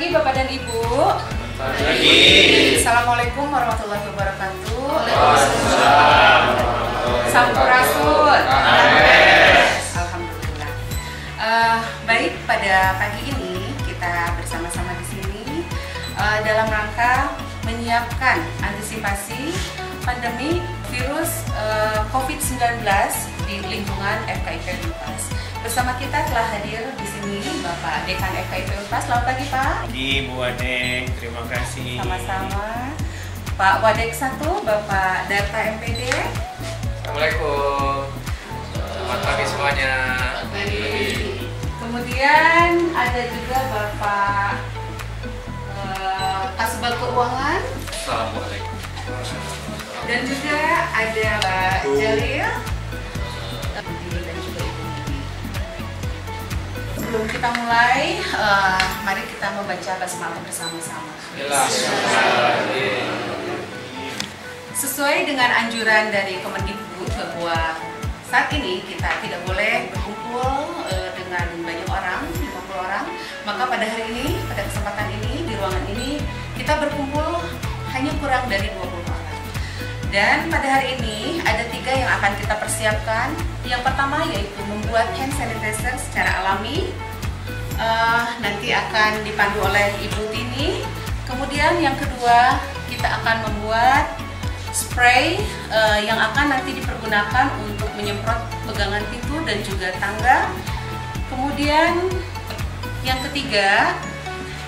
pagi Bapak dan Ibu. Pagi. Assalamualaikum warahmatullahi wabarakatuh. Waalaikumsalam. Sampurasun. Amin. Alhamdulillah. Baik, pada pagi ini kita bersama-sama di sini dalam rangka menyiapkan antisipasi pandemi virus COVID-19 di lingkungan FKIP Unpas. Bersama kita telah hadir di sini Bapak Dekan FKIP Unpas. Selamat pagi Pak. Pagi Bu Wadek, terima kasih. Sama-sama. Pak Wadek 1, Bapak Data MPD. Assalamualaikum. Selamat pagi semuanya. Kemudian ada juga Bapak Kasubag Keuangan. Assalamualaikum. Dan juga ada Pak Jalil. Dan juga Ibu Bibi. Sebelum kita mulai, mari kita membaca basmalah bersama-sama. Sesuai dengan anjuran dari Kemendikbud bahwa saat ini kita tidak boleh berkumpul dengan banyak orang, 50 orang, maka pada hari ini, pada kesempatan ini, di ruangan ini, kita berkumpul hanya kurang dari 20 orang. Dan pada hari ini ada 3 yang akan kita persiapkan. Yang pertama yaitu membuat hand sanitizer secara alami, nanti akan dipandu oleh Ibu Tini. Kemudian yang kedua, kita akan membuat spray yang akan nanti dipergunakan untuk menyemprot pegangan pintu dan juga tangga. Kemudian yang ketiga,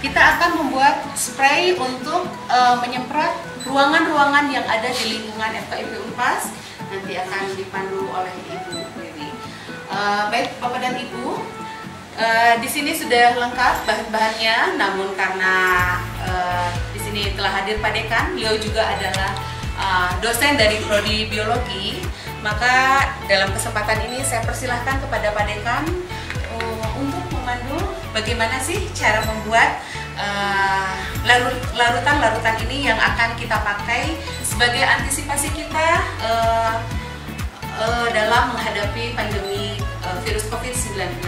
kita akan membuat spray untuk menyemprot ruangan-ruangan yang ada di lingkungan FKIP Unpas. Nanti akan dipandu oleh Ibu Bibi. Baik Bapak dan Ibu, di sini sudah lengkap bahan-bahannya. Namun karena di sini telah hadir Pak Dekan, beliau juga adalah dosen dari Prodi Biologi, maka dalam kesempatan ini saya persilahkan kepada Pak Dekan untuk memandu bagaimana sih cara membuat larutan-larutan ini yang akan kita pakai sebagai antisipasi kita dalam menghadapi pandemi virus COVID-19.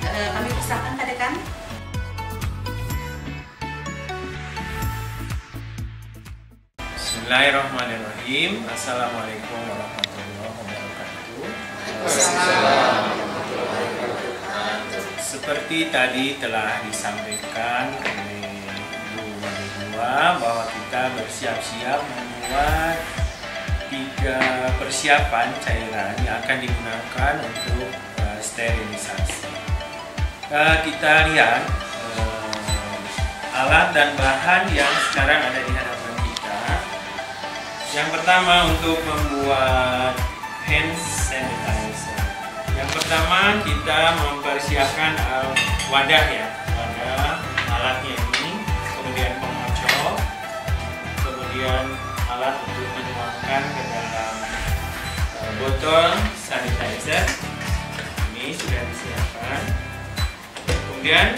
Kami persilahkan Pak Dekan. Bismillahirrahmanirrahim. Assalamualaikum warahmatullahi wabarakatuh. Seperti tadi telah disampaikan oleh Ibu Wadek bahwa kita bersiap-siap membuat 3 persiapan cairan yang akan digunakan untuk sterilisasi. Kita lihat alat dan bahan yang sekarang ada di hadapan kita. Yang pertama untuk membuat hand sanitizer. Yang pertama kita mempersiapkan wadah ya, wadah alatnya ini, kemudian pengocok, kemudian alat untuk menuangkan ke dalam botol sanitizer. Ini sudah disiapkan. Kemudian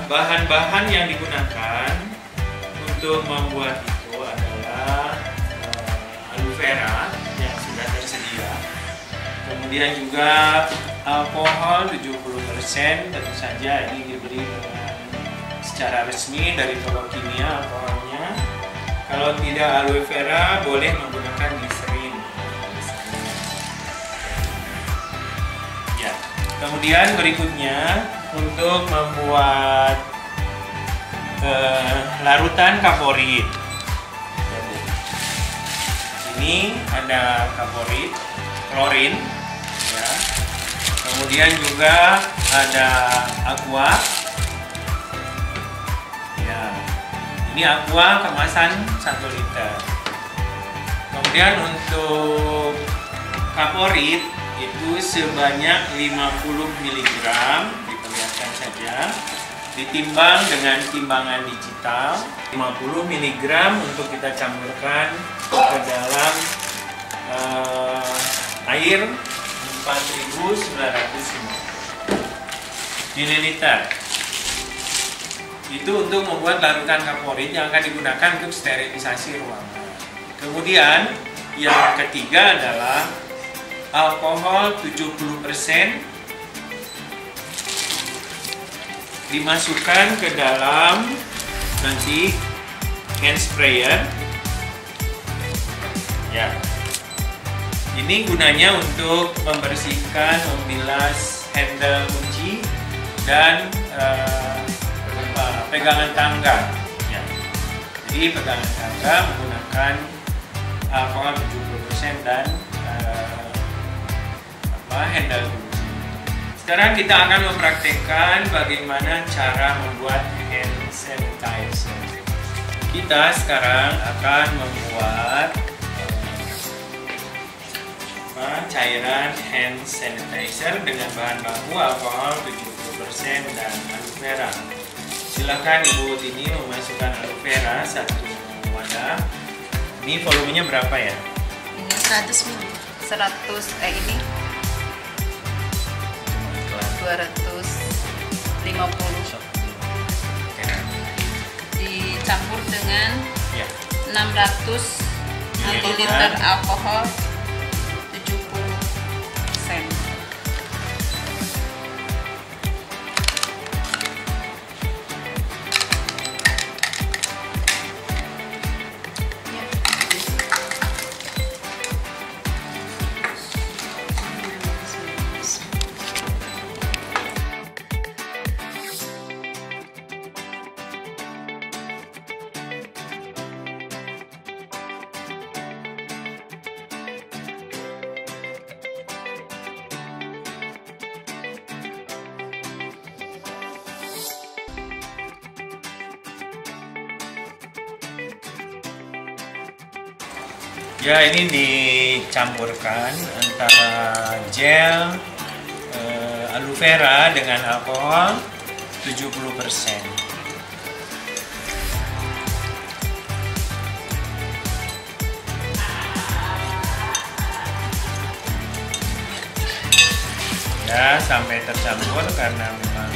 bahan-bahan yang digunakan untuk membuat itu adalah aloe vera yang sudah tersedia. Kemudian juga alkohol 70%, tentu saja ini dibeli dengan secara resmi dari toko kimia alkoholnya. Kalau tidak aloe vera, boleh menggunakan gliserin. Ya. Kemudian berikutnya untuk membuat larutan kaporit. Ini ada kaporit, klorin. Ya. Kemudian juga ada aqua. Ya. Ini aqua kemasan 1 liter. Kemudian untuk kaporit itu sebanyak 50 mg, diperlihatkan saja. Ditimbang dengan timbangan digital 50 mg untuk kita campurkan ke dalam air 4.950 ml. Itu untuk membuat larutan kaporit yang akan digunakan untuk sterilisasi ruangan. Kemudian yang ketiga adalah alkohol 70% dimasukkan ke dalam nanti hand sprayer. Ya, ini gunanya untuk membersihkan, membilas handle kunci dan pegangan tangga. Ya. Jadi pegangan tangga menggunakan alkohol 70% dan handle kunci. Sekarang kita akan mempraktekkan bagaimana cara membuat hand sanitizer. Kita sekarang akan membuat cairan hand sanitizer dengan bahan baku alkohol 70% dan aloe vera. Silakan Ibu Tini memasukkan aloe vera 1 wadah. Ini volumenya berapa ya? Ini 100 ml. Ini 250. Dicampur dengan 600 ml alkohol 70%. Ya, ini dicampurkan antara gel aloe vera dengan alkohol 70%. Ya, sampai tercampur karena memang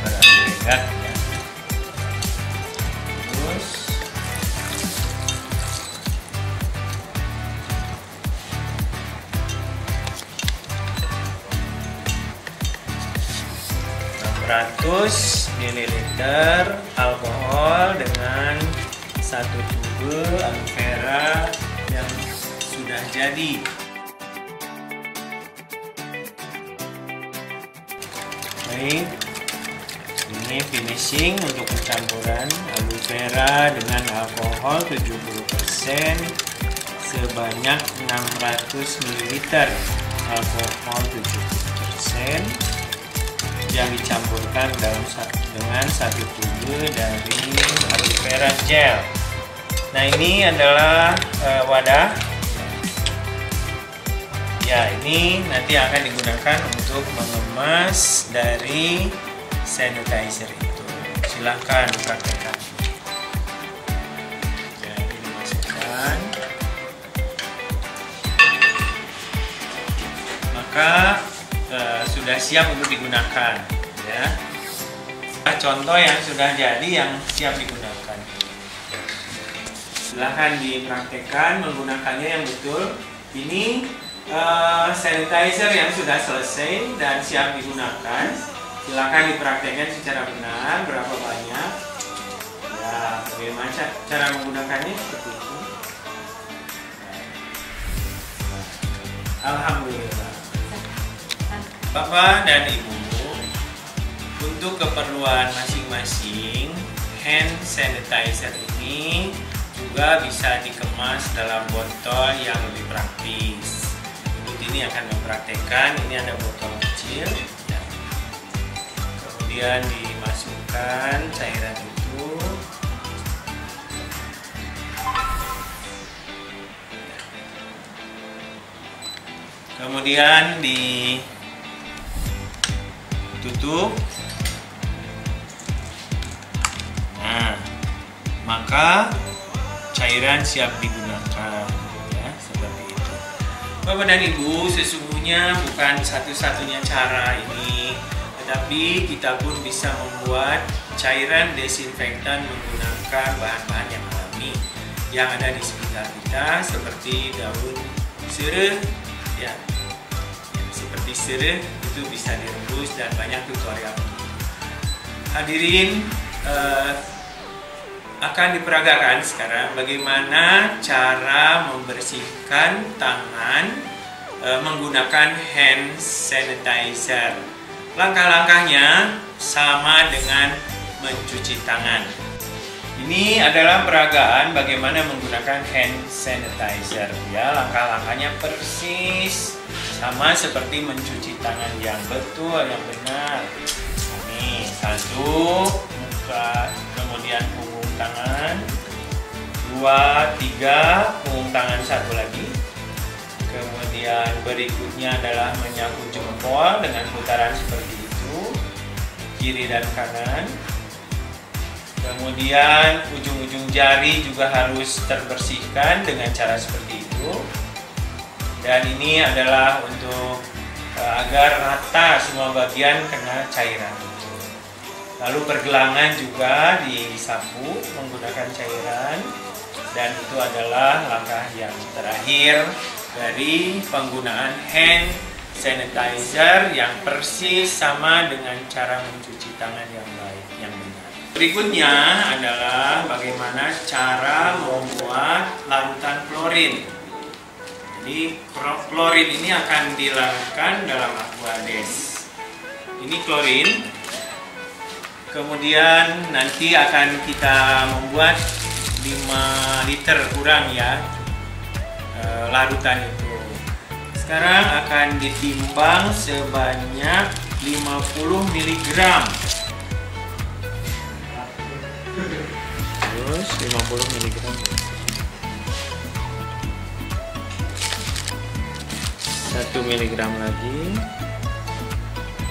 beragregat ya. Terus ml alkohol dengan 1 tube aloe vera yang sudah jadi. Baik, ini finishing untuk pencampuran aloe vera dengan alkohol 70% sebanyak 600 ml alkohol 70% yang dicampurkan dengan 1 tube dari aloe vera gel. Nah, ini adalah wadah. Ya, ini nanti akan digunakan untuk mengemas dari sanitizer itu. Silahkan dipraktekkan. Jadi dimasukkan. Maka sudah siap untuk digunakan, ya. Contoh yang sudah jadi yang siap digunakan. Silahkan dipraktekkan menggunakannya yang betul. Ini sanitizer yang sudah selesai dan siap digunakan. Silahkan dipraktekkan secara benar, berapa banyak. Ya, bagaimana cara menggunakannya seperti itu. Alhamdulillah. Bapak dan Ibu, untuk keperluan masing-masing, hand sanitizer ini juga bisa dikemas dalam botol yang lebih praktis. Ibu Tini akan mempraktekkan. Ini ada botol kecil, ya. Kemudian dimasukkan cairan itu. Kemudian ditutup. Nah, maka cairan siap digunakan, ya, seperti itu. Bapak dan Ibu, sesungguhnya bukan satu-satunya cara ini, tetapi kita pun bisa membuat cairan desinfektan menggunakan bahan-bahan yang alami yang ada di sekitar kita, seperti daun serai, ya, seperti serai itu bisa direbus dan banyak tutorial. Hadirin, akan diperagakan sekarang bagaimana cara membersihkan tangan menggunakan hand sanitizer. Langkah-langkahnya sama dengan mencuci tangan. Ini adalah peragaan bagaimana menggunakan hand sanitizer. Ya, langkah-langkahnya persis sama seperti mencuci tangan yang betul, yang benar. Ini 1, muka, kemudian punggung tangan, 2, 3, punggung tangan 1 lagi. Kemudian berikutnya adalah menyapu jempol dengan putaran seperti itu, kiri dan kanan. Kemudian ujung-ujung jari juga harus terbersihkan dengan cara seperti itu. Dan ini adalah untuk agar rata semua bagian kena cairan itu. Lalu pergelangan juga disapu menggunakan cairan. Dan itu adalah langkah yang terakhir dari penggunaan hand sanitizer yang persis sama dengan cara mencuci tangan yang baik, yang benar. Berikutnya adalah bagaimana cara membuat larutan klorin. Jadi klorin ini akan dilarutkan dalam Aquades. Ini klorin. Kemudian nanti akan kita membuat 5 liter kurang ya larutan itu. Sekarang akan ditimbang sebanyak 50 mg. Terus 50 mg. 1 mg lagi.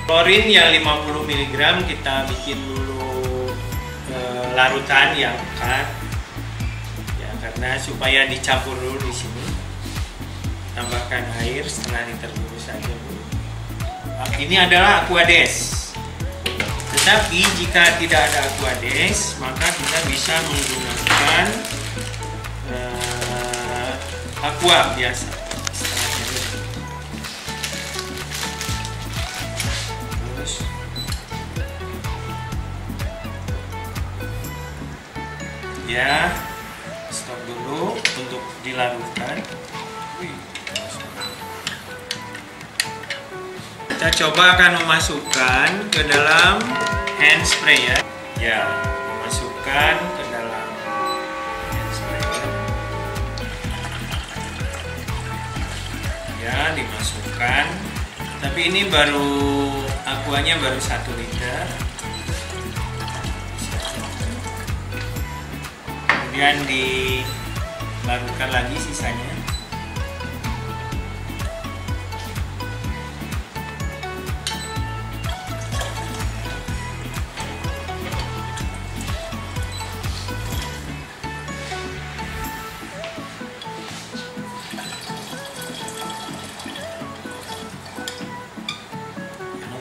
Klorin yang 50 mg kita bikin dulu larutan yang pekat. Ya, karena supaya dicampur dulu di sini. Tambahkan air setengah liter dulu saja, Bu. Ini adalah Aquades. Tetapi jika tidak ada Aquades, maka kita bisa menggunakan aqua biasa. Terus ya, stop dulu untuk dilarutkan. Kita coba akan memasukkan ke dalam hand sprayer. Ya, memasukkan ke dalam hand sprayer. Ya, dimasukkan. Tapi ini baru aquanya baru 1 liter. Kemudian dilarutkan lagi sisanya.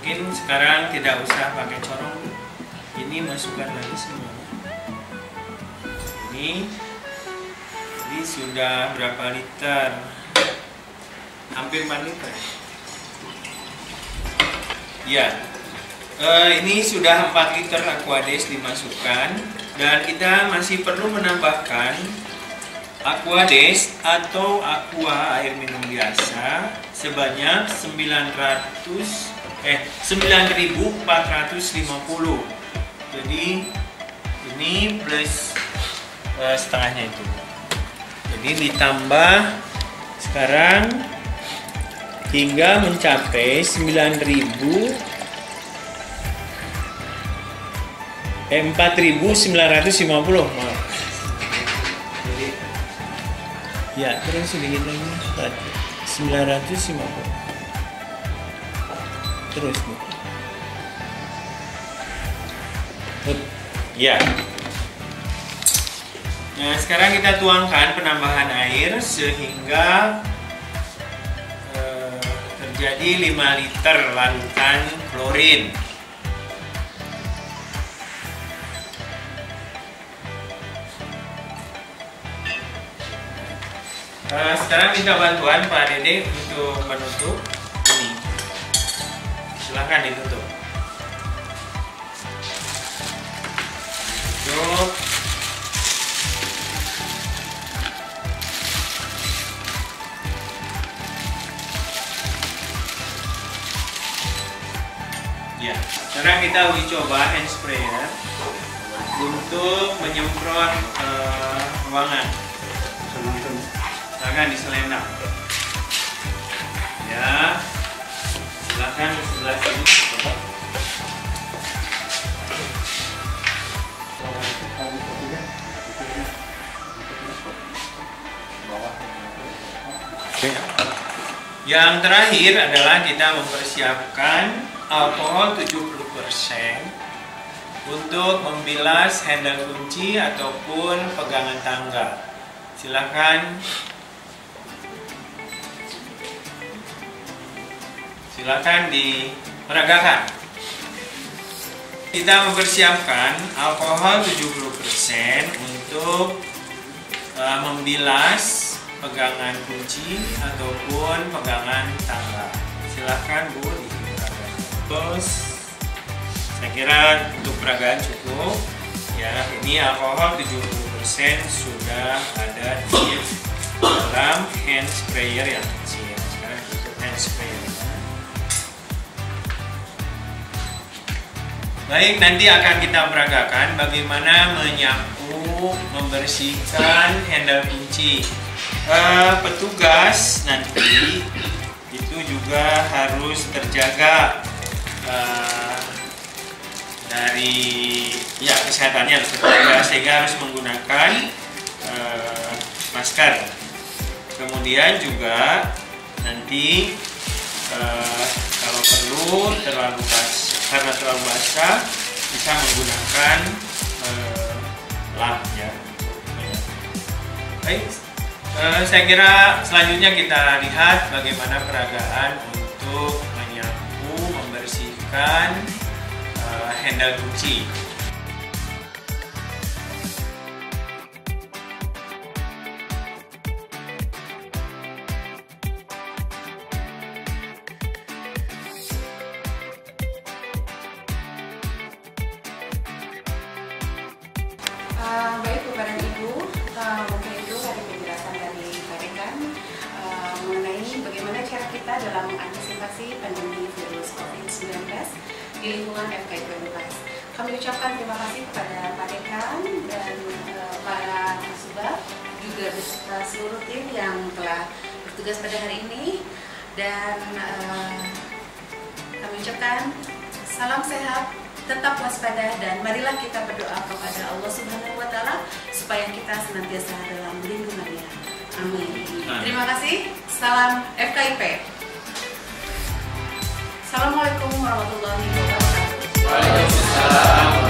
Mungkin sekarang tidak usah pakai corong. Ini masukkan lagi semuanya. Ini sudah berapa liter? Hampir 4 liter. Ya, ini sudah 4 liter Aquades dimasukkan. Dan kita masih perlu menambahkan Aquades atau aqua air minum biasa sebanyak 9.450. Jadi ini plus setengahnya itu. Jadi ditambah sekarang hingga mencapai 4.950. Maaf. Jadi, ya terus sedikit lagi 950. Terus nih. Ya. Nah, sekarang kita tuangkan penambahan air sehingga terjadi 5 liter larutan klorin. Sekarang minta bantuan Pak Dede untuk menutup ini. Silahkan ditutup. Tutup. Ya, sekarang kita uji coba hand sprayer untuk menyemprot ruangan. Silakan diselendang. Ya, silakan di sebelah sini. Yang terakhir adalah kita mempersiapkan alkohol 70% untuk membilas handle kunci ataupun pegangan tangga. Silakan diperagakan. Kita mempersiapkan alkohol 70% untuk membilas pegangan kunci ataupun pegangan tangga. Silakan Bu diperagakan. Terus saya kira untuk peragaan cukup. Ya, ini alkohol 70% sudah ada di dalam hand sprayer yang kecil. Sekarang tutup hand sprayer. Baik, nanti akan kita peragakan bagaimana menyapu, membersihkan handle kunci. Petugas nanti itu juga harus terjaga dari kesehatannya harus terjaga, sehingga harus menggunakan masker. Kemudian juga nanti kalau perlu karena terlalu basah bisa menggunakan lap ya. Baik. Saya kira selanjutnya kita lihat bagaimana peragaan untuk menyapu, membersihkan handle kunci. Baik Bapak dan Ibu, mungkin itu dari penjelasan dari Pak Dekan mengenai bagaimana cara kita dalam mengantisipasi pandemi virus COVID-19 di lingkungan FKIP Unpas. Kami ucapkan terima kasih kepada Pak Dekan dan para nasabah, juga beserta seluruh tim yang telah bertugas pada hari ini, dan kami ucapkan salam sehat, tetap waspada, dan marilah kita berdoa kepada Allah Subhanahu wa Ta'ala supaya kita senantiasa dalam lindungannya. Amin. Terima kasih. Salam FKIP. Assalamualaikum warahmatullahi wabarakatuh. Waalaikumsalam.